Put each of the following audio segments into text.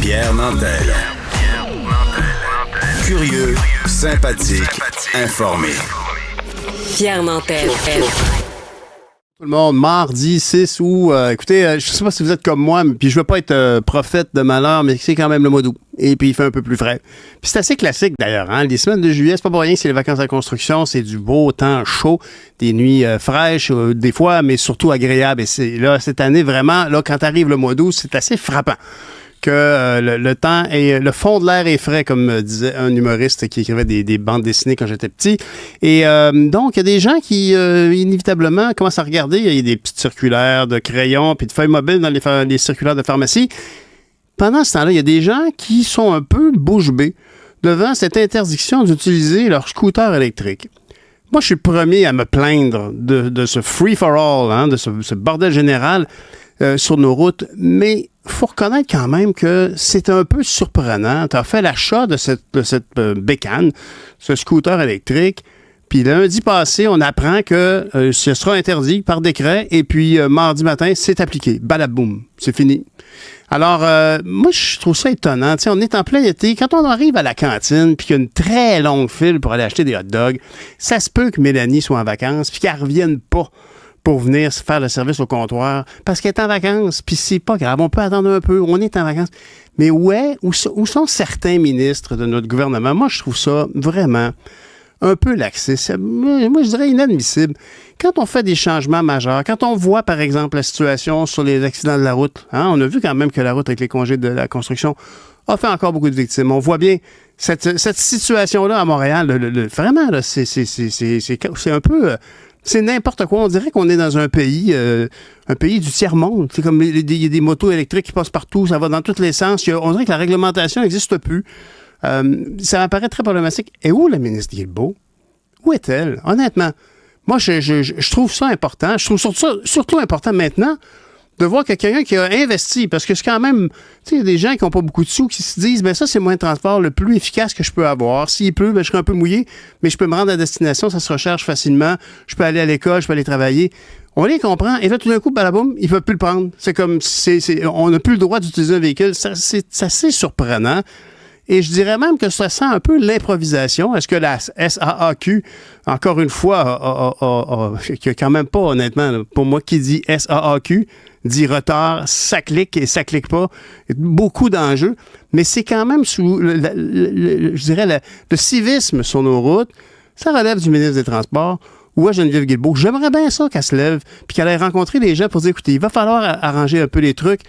Pierre Nantel. Curieux, sympathique, informé. Pierre Nantel. Tout le monde, mardi 6 août. Écoutez, je sais pas si vous êtes comme moi, puis je veux pas être prophète de malheur, mais c'est quand même le mois d'août. Et puis il fait un peu plus frais. Puis c'est assez classique d'ailleurs, hein? Les semaines de juillet, c'est pas pour rien, c'est les vacances à construction, c'est du beau temps chaud, des nuits fraîches, des fois, mais surtout agréables. Et c'est là, cette année, vraiment, là, quand arrive le mois d'août, c'est assez frappant que le temps et le fond de l'air est frais, comme disait un humoriste qui écrivait des bandes dessinées quand j'étais petit. Et donc, il y a des gens qui, inévitablement, commencent à regarder. Il y a des petites circulaires de crayons puis de feuilles mobiles dans les circulaires de pharmacie. Pendant ce temps-là, il y a des gens qui sont un peu bouche bée devant cette interdiction d'utiliser leur scooter électrique. Moi, je suis le premier à me plaindre de ce free-for-all, hein, de ce bordel général sur nos routes, mais il faut reconnaître quand même que c'est un peu surprenant. Tu as fait l'achat de cette bécane, ce scooter électrique, puis lundi passé, on apprend que ce sera interdit par décret, et puis mardi matin, c'est appliqué. Balaboum, c'est fini. Alors, moi, je trouve ça étonnant. T'sais, on est en plein été. Quand on arrive à la cantine puis qu'il y a une très longue file pour aller acheter des hot dogs, ça se peut que Mélanie soit en vacances puis qu'elle ne revienne pas pour venir faire le service au comptoir parce qu'elle est en vacances. Puis c'est pas grave, on peut attendre un peu. On est en vacances. Mais où sont certains ministres de notre gouvernement? Moi, je trouve ça vraiment un peu laxiste. Moi, je dirais inadmissible. Quand on fait des changements majeurs, quand on voit, par exemple, la situation sur les accidents de la route, hein, on a vu quand même que la route avec les congés de la construction a fait encore beaucoup de victimes. On voit bien cette situation-là à Montréal. Vraiment, là, c'est un peu... c'est n'importe quoi. On dirait qu'on est dans un pays du tiers-monde. C'est comme il y a des motos électriques qui passent partout, ça va dans tous les sens. On dirait que la réglementation n'existe plus. Ça m'apparaît très problématique. Et où la ministre Guilbeault? Où est-elle? Honnêtement, moi, je trouve ça important. Je trouve surtout important maintenant de voir que quelqu'un qui a investi, parce que c'est quand même, tu sais, il y a des gens qui n'ont pas beaucoup de sous qui se disent, ben ça, c'est le moyen de transport le plus efficace que je peux avoir. S'il pleut, ben je serai un peu mouillé, mais je peux me rendre à destination, ça se recharge facilement. Je peux aller à l'école, je peux aller travailler. On les comprend. Et là, tout d'un coup, balaboum, ils ne peuvent plus le prendre. C'est comme, on n'a plus le droit d'utiliser un véhicule. C'est assez surprenant. Et je dirais même que ça sent un peu l'improvisation. Est-ce que la SAAQ, encore une fois, qui a quand même pas, honnêtement, pour moi, qui dit SAAQ, dit retard, ça clique et ça clique pas. Beaucoup d'enjeux. Mais c'est quand même sous, je dirais, le civisme sur nos routes. Ça relève du ministre des Transports ou à Geneviève Guilbeault. J'aimerais bien ça qu'elle se lève puis qu'elle aille rencontrer les gens pour dire, écoutez, il va falloir arranger un peu les trucs.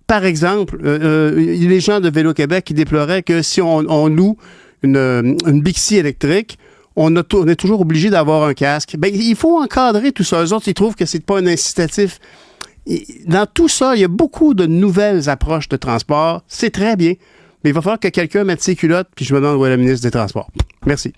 Par exemple, il y a les gens de Vélo-Québec qui déploraient que si on loue une Bixi électrique, on est toujours obligé d'avoir un casque. Ben, il faut encadrer tout ça. Eux autres, ils trouvent que c'est pas un incitatif. Et dans tout ça, il y a beaucoup de nouvelles approches de transport. C'est très bien. Mais il va falloir que quelqu'un mette ses culottes, puis je me demande où est la ministre des Transports. Merci.